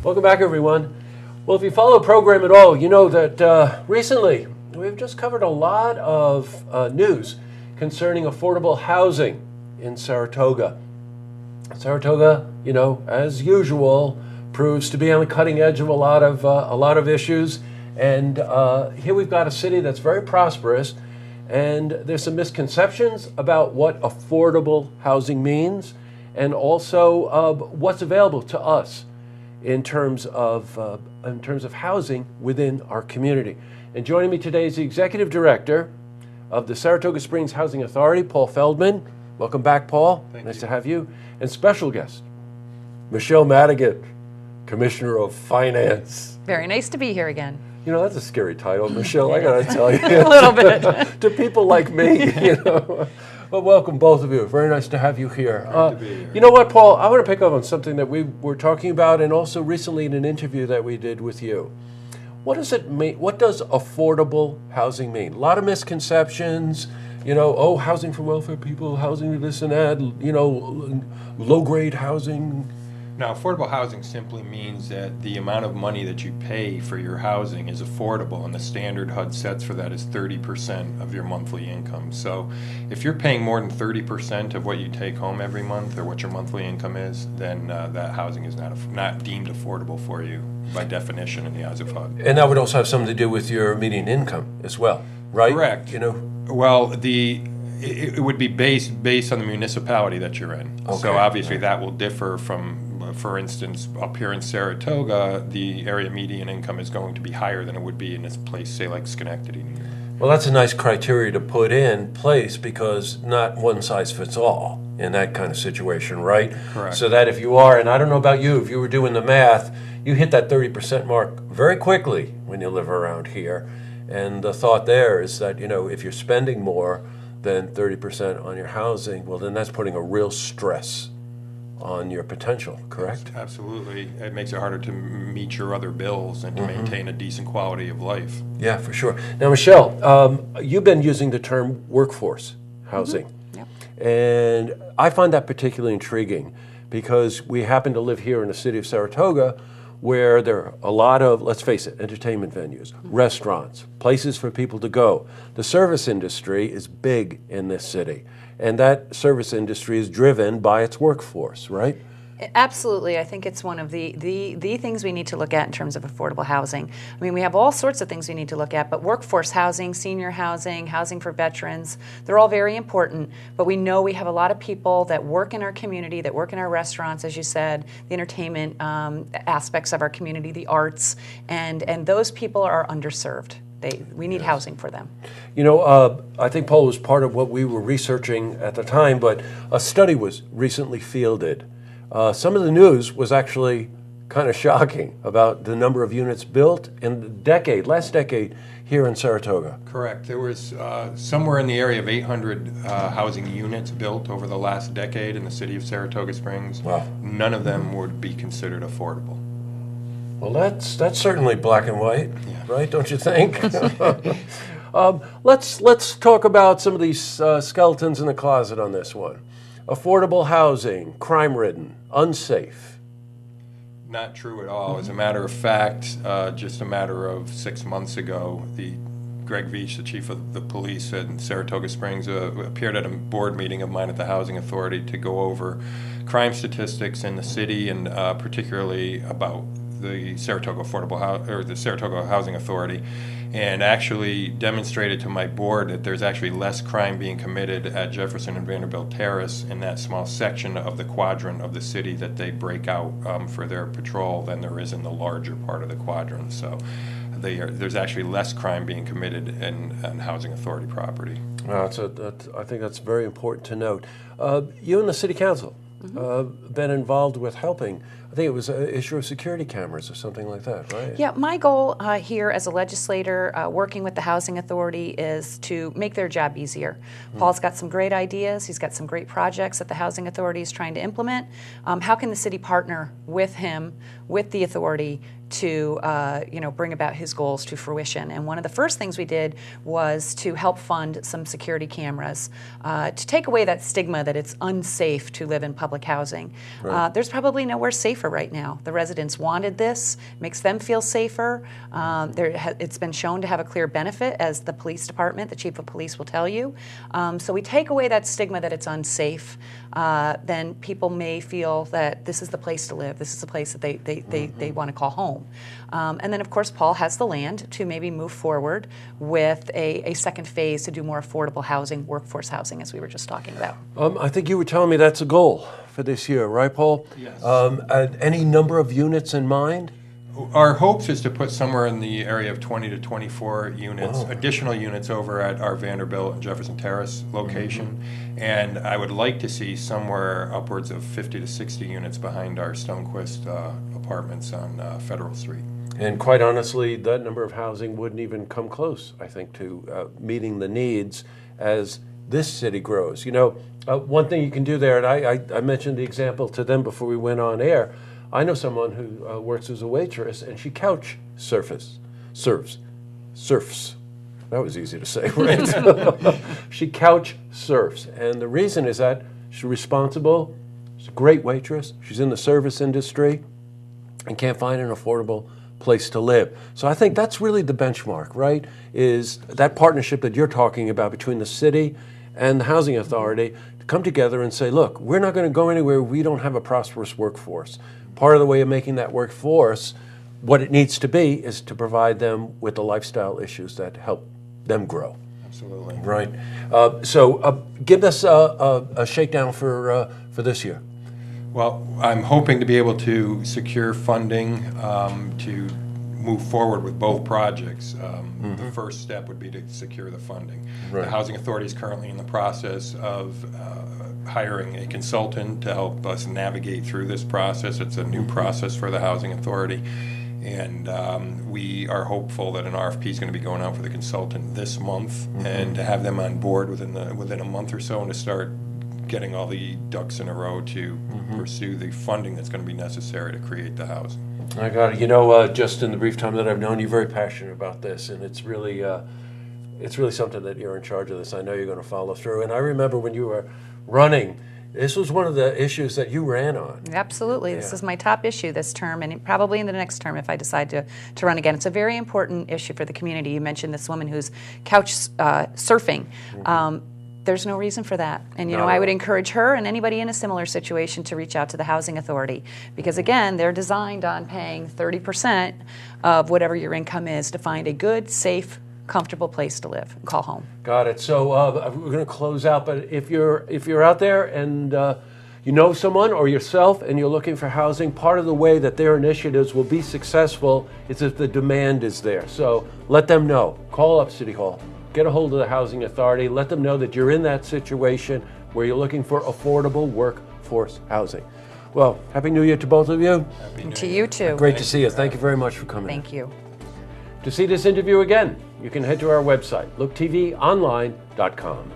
Welcome back, everyone. Well, if you follow the program at all, you know that recently we've just covered a lot of news concerning affordable housing in Saratoga. Saratoga, you know, as usual, proves to be on the cutting edge of a lot of issues. And here we've got a city that's very prosperous, and there's some misconceptions about what affordable housing means, and also what's available to us in terms of housing within our community. And joining me today is the Executive Director of the Saratoga Springs Housing Authority, Paul Feldman. Welcome back, Paul. Nice to have you. And special guest, Michele Madigan, Commissioner of Finance. Very nice to be here again. You know, that's a scary title, Michele, I gotta tell you. A little bit. To people like me, you know. Well, welcome, both of you. Very nice to have you here. Great to be here. You know what, Paul? I want to pick up on something that we were talking about, and also recently in an interview that we did with you. What does it mean? What does affordable housing mean? A lot of misconceptions. You know, oh, housing for welfare people, housing to this and that. You know, low-grade housing. Now, affordable housing simply means that the amount of money that you pay for your housing is affordable, and the standard HUD sets for that is 30% of your monthly income. So if you're paying more than 30% of what you take home every month or what your monthly income is, then that housing is not deemed affordable for you by definition in the eyes of HUD. And that would also have something to do with your median income as well, right? Correct. You know. Well, it would be based on the municipality that you're in. Okay. So obviously that will differ from, for instance, up here in Saratoga, the area median income is going to be higher than it would be in this place, say like Schenectady, New York. Well, that's a nice criteria to put in place, because not one size fits all in that kind of situation, right? Correct. So that if you are, and I don't know about you, if you were doing the math, you hit that 30% mark very quickly when you live around here. And the thought there is that, you know, if you're spending more than 30% on your housing, well, then that's putting a real stress on your potential, correct? Yes, absolutely. It makes it harder to meet your other bills and to maintain a decent quality of life. Yeah, for sure. Now, Michele, you've been using the term workforce housing. Yep. And I find that particularly intriguing, because we happen to live here in the city of Saratoga, where there are a lot of, let's face it, entertainment venues, restaurants, places for people to go. The service industry is big in this city, and that service industry is driven by its workforce, right? Absolutely. I think it's one of the things we need to look at in terms of affordable housing. I mean, we have all sorts of things we need to look at, but workforce housing, senior housing, housing for veterans, they're all very important. But we know we have a lot of people that work in our community, that work in our restaurants, as you said, the entertainment aspects of our community, the arts, and those people are underserved. We need housing for them. You know, I think, Paul, was part of what we were researching at the time, but a study was recently fielded. Some of the news was actually kind of shocking about the number of units built in the last decade here in Saratoga. Correct. There was somewhere in the area of 800 housing units built over the last decade in the city of Saratoga Springs. Wow. None of them would be considered affordable. Well, that's certainly black and white, Yeah. right? Don't you think? Let's talk about some of these skeletons in the closet on this one. Affordable housing, crime-ridden, unsafe. Not true at all. As a matter of fact, just a matter of 6 months ago, Greg Veach, the chief of the police in Saratoga Springs, appeared at a board meeting of mine at the Housing Authority to go over crime statistics in the city, and particularly about the Saratoga the Saratoga Housing Authority, and actually demonstrated to my board that there's actually less crime being committed at Jefferson and Vanderbilt Terrace in that small section of the quadrant of the city that they break out for their patrol than there is in the larger part of the quadrant. So there's actually less crime being committed on Housing Authority property. I think that's very important to note. You and the City Council been involved with helping. I think it was an issue of security cameras or something like that, right? Yeah, my goal here as a legislator working with the Housing Authority is to make their job easier. Paul's got some great ideas. He's got some great projects that the Housing Authority is trying to implement. How can the city partner with him, with the authority, to bring about his goals to fruition. And one of the first things we did was to help fund some security cameras to take away that stigma that it's unsafe to live in public housing. Right. There's probably nowhere safer right now. The residents wanted this, makes them feel safer. It's been shown to have a clear benefit, as the police department, the chief of police will tell you. So we take away that stigma that it's unsafe, then people may feel that this is the place to live, this is the place that they want to call home. And then, of course, Paul has the land to maybe move forward with a second phase to do more affordable housing, workforce housing, as we were just talking about. I think you were telling me that's a goal for this year, right, Paul? Yes. Any number of units in mind? Our hopes is to put somewhere in the area of 20 to 24 units, additional units over at our Vanderbilt and Jefferson Terrace location. And I would like to see somewhere upwards of 50 to 60 units behind our Stonequist apartments on Federal Street. And quite honestly, that number of housing wouldn't even come close, I think, to meeting the needs as this city grows. You know, one thing you can do there, and I mentioned the example to them before we went on air. I know someone who works as a waitress, and she couch surfs. That was easy to say, right? She couch surfs, and the reason is that she's responsible, she's a great waitress, she's in the service industry, and can't find an affordable place to live. So I think that's really the benchmark, right? Is that partnership that you're talking about between the city and the housing authority to come together and say, look, we're not going to go anywhere we don't have a prosperous workforce. Part of the way of making that workforce what it needs to be is to provide them with the lifestyle issues that help them grow. Absolutely. Right. So give us a shakedown for this year. Well, I'm hoping to be able to secure funding to move forward with both projects. The first step would be to secure the funding. Right. The Housing Authority is currently in the process of hiring a consultant to help us navigate through this process. It's a new process for the Housing Authority. And we are hopeful that an RFP is going to be going out for the consultant this month, and to have them on board within a month or so, and to start getting all the ducks in a row to pursue the funding that's going to be necessary to create the housing. I got it. You know, just in the brief time that I've known you, very passionate about this, and it's really something that you're in charge of this. I know you're going to follow through. And I remember when you were running, this was one of the issues that you ran on. Absolutely. Yeah. This is my top issue this term, and probably in the next term if I decide to run again. It's a very important issue for the community. You mentioned this woman who's couch surfing. There's no reason for that. And, you know, I would encourage her and anybody in a similar situation to reach out to the Housing Authority. Because, again, they're designed on paying 30% of whatever your income is to find a good, safe, comfortable place to live and call home. Got it. So we're going to close out, but if you're out there and you know someone or yourself and you're looking for housing, part of the way that their initiatives will be successful is if the demand is there. So let them know. Call up City Hall. Get a hold of the Housing Authority. Let them know that you're in that situation where you're looking for affordable workforce housing. Well, Happy New Year to both of you. And to you too. Great to see you. Thank you very much for coming. Thank you. To see this interview again, you can head to our website, looktvonline.com.